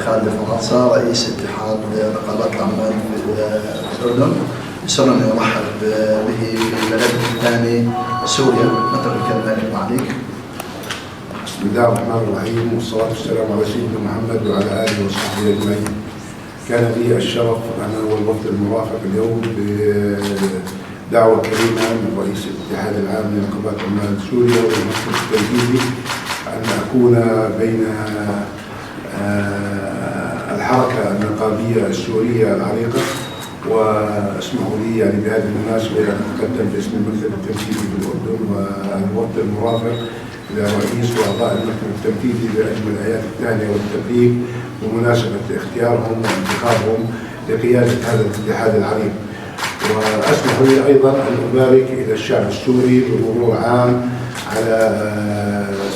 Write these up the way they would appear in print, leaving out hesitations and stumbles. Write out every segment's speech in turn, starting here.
خالد فرنسا رئيس اتحاد نقابات العمال في الأردن. يسرني أرحب به في بلده الثاني سوريا. نترك الكلمة لك عليك. بسم الله الرحمن الرحيم، والصلاة والسلام على سيدنا محمد وعلى آله وصحبه أجمعين. كان لي الشرف أنا والوفد المرافق اليوم بدعوة كريمة من رئيس الاتحاد العام لنقابات عمال سوريا والمكتب التنفيذي أن أكون بين الحركة النقابية السورية العريقة، واسمحوا لي يعني بهذه المناسبة أن أتقدم باسم المكتب التنفيذي في الأردن والوفد المرافق إلى رئيس وأعضاء المكتب التنفيذي بأجمل الآيات التهنئة والتبريك بمناسبة اختيارهم وانتخابهم لقيادة هذا الاتحاد العريق. وأسمحوا لي أيضا أن أبارك إلى الشعب السوري بمرور عام على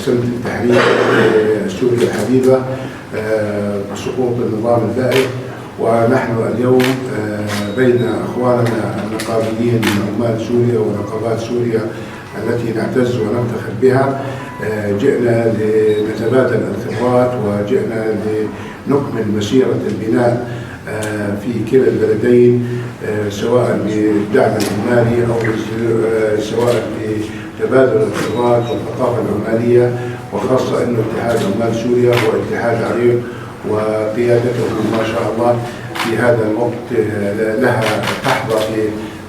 سنة التحرير سوريا الحبيبة بسقوط النظام البائد. ونحن اليوم بين أخواننا النقابيين من عمال سوريا ونقابات سوريا التي نعتز ونفتخر بها، جئنا لنتبادل الخبرات وجئنا لنكمل مسيرة البناء في كلا البلدين، سواء بالدعم العمالي أو سواء بتبادل الخبرات والثقافة العمالية، وخاصة أن اتحاد عمال سوريا هو اتحاد عريق وقيادته ما شاء الله في هذا الوقت لها تحظى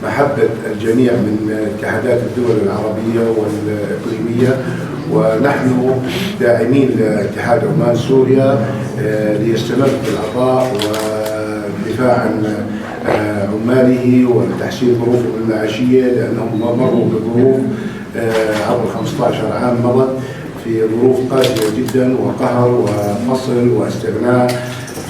بمحبة الجميع من اتحادات الدول العربية والإقليمية. ونحن داعمين لاتحاد عمال سوريا ليستمر في العطاء والدفاع عن عماله وتحسين ظروفهم المعيشية، لأنهم مروا بظروف عبر 15 عام مضت في ظروف قاسية جدا وقهر وفصل واستغناء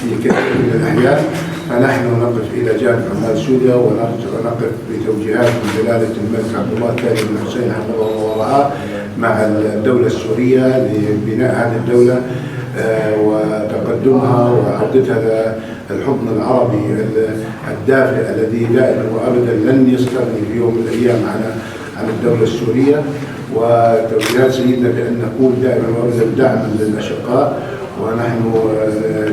في كثير من الأحيان. فنحن نقف إلى جانب عمال سوريا ونقف بتوجيهات من جلالة الملك عبد الله الثاني بن حسين حفظه الله ورعاه مع الدولة السورية لبناء هذه الدولة وتقدمها وعودتها للحضن العربي الدافئ الذي دائما وابدا لن يستغني في يوم من الايام عن الدولة السورية. وتوجيهات سيدنا بأن نكون دائما وابدا دعما للأشقاء، ونحن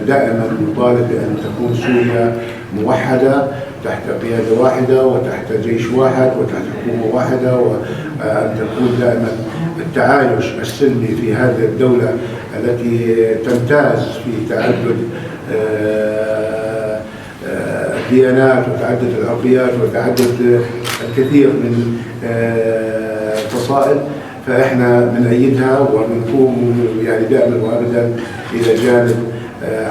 دائما نطالب بأن تكون سوريا موحدة تحت قيادة واحدة وتحت جيش واحد وتحت حكومة واحدة، وأن تكون دائما التعايش السلمي في هذه الدولة التي تمتاز في تعدد الديانات وتعدد العرقيات وتعدد الكثير من فصائل. فإحنا بنأيدها ونقوم يعني دائما وأبدا إلى جانب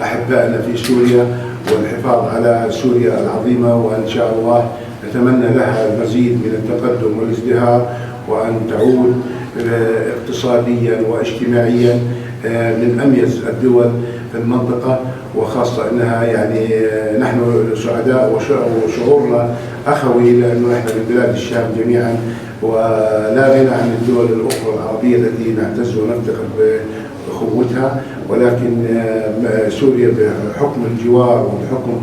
أحبائنا في سوريا والحفاظ على سوريا العظيمة، وإن شاء الله نتمنى لها المزيد من التقدم والازدهار، وأن تعود اقتصاديا واجتماعيا من أميز الدول في المنطقة، وخاصة أنها يعني نحن سعداء وشعورنا أخوي، لأنه نحن من بلاد الشام جميعا ولا غنى عن الدول الأخرى العربية التي نعتز ونفتخر بأخوتها. ولكن سوريا بحكم الجوار وبحكم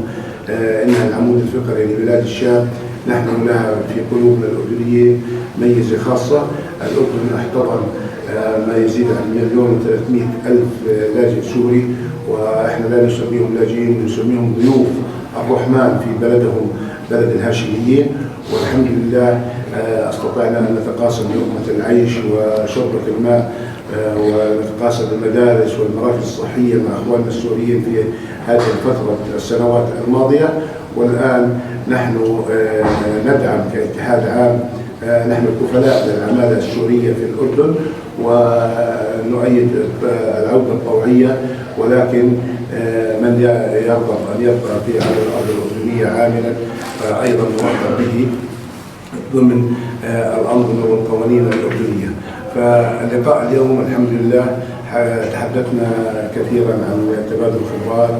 أنها العمود الفقري لبلاد الشام، نحن لها في قلوبنا الأردنيين ميزة خاصة. الأردن احتضن ما يزيد عن 1,300,000 لاجئ سوري، وإحنا لا نسميهم لاجئين، نسميهم ضيوف الرحمن في بلدهم بلد الهاشميين. والحمد لله استطعنا أن نتقاسم لقمة العيش وشربة الماء ونتقاسم المدارس والمراكز الصحية مع أخواننا السوريين في هذه الفترة السنوات الماضية. والآن نحن ندعم كاتحاد عام، نحن كفلاء للعمالة السورية في الأردن ونؤيد العودة الطوعية، ولكن من يرغب أن يبقى على الأرض الأردنية عاملا أيضا نرحب به ضمن الأنظمة والقوانين الأردنية. فاللقاء اليوم الحمد لله تحدثنا كثيرا عن تبادل الخبرات،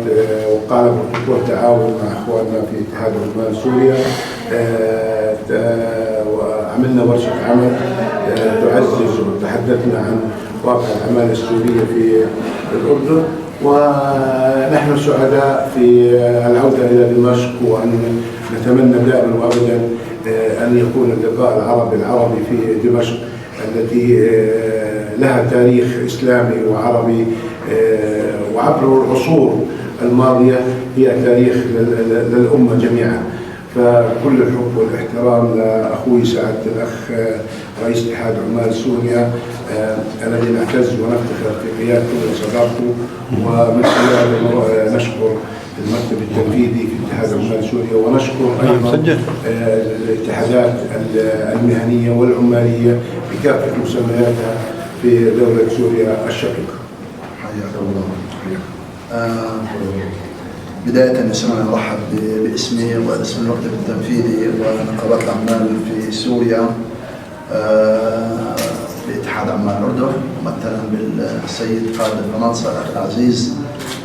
وقعنا بخطوة تعاون مع اخواننا في اتحاد عمال سوريا، وعملنا ورشة عمل تعزز، وتحدثنا عن واقع العمالة السورية في الأردن. ونحن سعداء في العودة إلى دمشق، وأن نتمنى دائما وأبدا أن يكون اللقاء العربي في دمشق التي لها تاريخ إسلامي وعربي وعبر العصور الماضية هي تاريخ للأمة جميعا. فكل الحب والاحترام لأخوي سعادة الأخ رئيس اتحاد عمال سوريا الذي نعتز ونفتخر في قيادته وصداقته، ومن خلاله نشكر المكتب التنفيذي في اتحاد عمال سوريا، ونشكر أيضا الاتحادات المهنية والعمالية بكافة مسمياتها في دولة سوريا الشقيقة. حياك الله. بداية يسمعنا نرحب باسمي واسم المكتب التنفيذي ونقابات الأعمال في سوريا باتحاد أعمال الأردن، ممثلا بالسيد خالد الفناصة الأخ العزيز.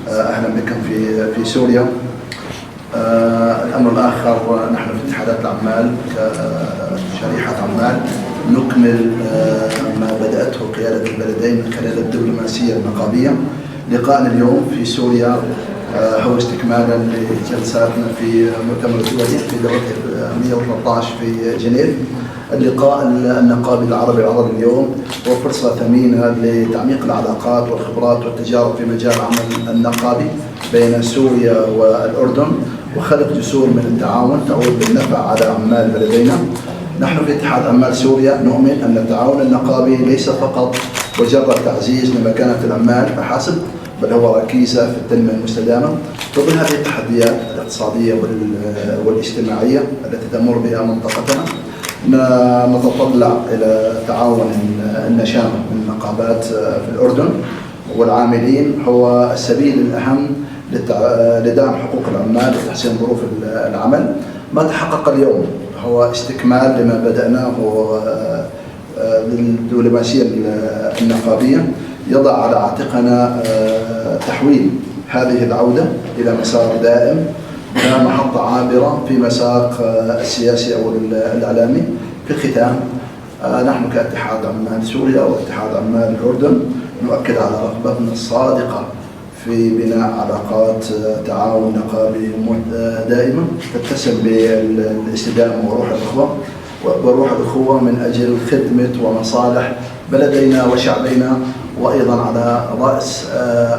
أهلا بكم في سوريا. الأمر الآخر، نحن في اتحادات الأعمال كشريحة أعمال نكمل ما بدأته قيادة البلدين من خلال الدبلوماسية النقابية. لقاءنا اليوم في سوريا هو استكمالا لجلساتنا في مؤتمر الدولي في دورة 113 في جنيف. اللقاء النقابي العربي العربي اليوم هو فرصة ثمينة لتعميق العلاقات والخبرات والتجارب في مجال العمل النقابي بين سوريا والأردن، وخلق جسور من التعاون تعود بالنفع على عمال بلدينا. نحن في اتحاد عمال سوريا نؤمن أن التعاون النقابي ليس فقط مجرد تعزيز لمكانة العمال فحسب، بل هو ركيزة في التنمية المستدامة ضمن هذه التحديات الاقتصادية والاجتماعية التي تمر بها منطقتنا. نتطلع إلى تعاون النشامة من النقابات في الأردن والعاملين هو السبيل الأهم لدعم حقوق العمال وتحسين ظروف العمل. ما تحقق اليوم هو استكمال لما بدأناه بالدبلوماسية النقابية، يضع على عاتقنا تحويل هذه العودة إلى مسار دائم كمحطة عابرة في مساق السياسي أو الإعلامي. في الختام، نحن كاتحاد عمال سوريا واتحاد عمال الأردن نؤكد على رغبتنا الصادقة في بناء علاقات تعاون نقابي دائمة تتسم بالاستدامة وروح الأخوة من أجل خدمة ومصالح بلدينا وشعبنا، وأيضا على رأس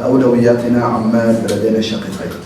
أولوياتنا عمال بلدينا الشقيقين.